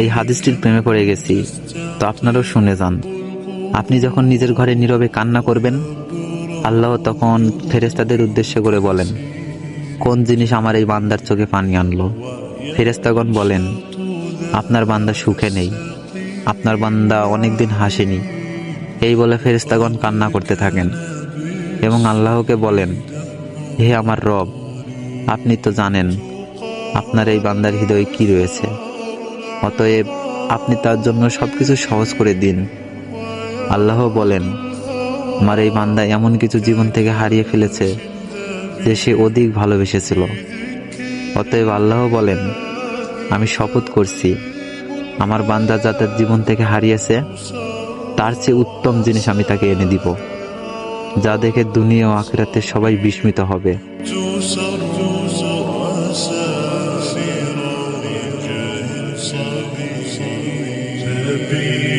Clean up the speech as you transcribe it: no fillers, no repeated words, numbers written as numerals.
এই হাদিসটির প্রেমে পড়ে গেছি, তো আপনারাও শুনে যান। আপনি যখন নিজের ঘরে নীরবে কান্না করবেন, আল্লাহ তখন ফেরেশতাদের উদ্দেশ্য করে বলেন, কোন জিনিস আমার এই বান্দার চোখে পানি আনলো? ফেরেশতাগণ বলেন, আপনার বান্দা সুখে নেই, আপনার বান্দা অনেকদিন হাসেনি। এই বলে ফেরেশতাগণ কান্না করতে থাকেন এবং আল্লাহকে বলেন, হে আমার রব, আপনি তো জানেন আপনার এই বান্দার হৃদয়ে কি রয়েছে, অতএব আপনি তার জন্য সবকিছু সহজ করে দিন। আল্লাহ বলেন, আমার এই বান্দা এমন কিছু জীবন থেকে হারিয়ে ফেলেছে যে সে অধিক ভালোবেসেছিল। অতএব আল্লাহ বলেন, আমি শপথ করছি, আমার বান্দা যা তার জীবন থেকে হারিয়েছে তার চেয়ে উত্তম জিনিস আমি তাকে এনে দিব, যা দেখে দুনিয়া ও আখিরাতে সবাই বিস্মিত হবে। be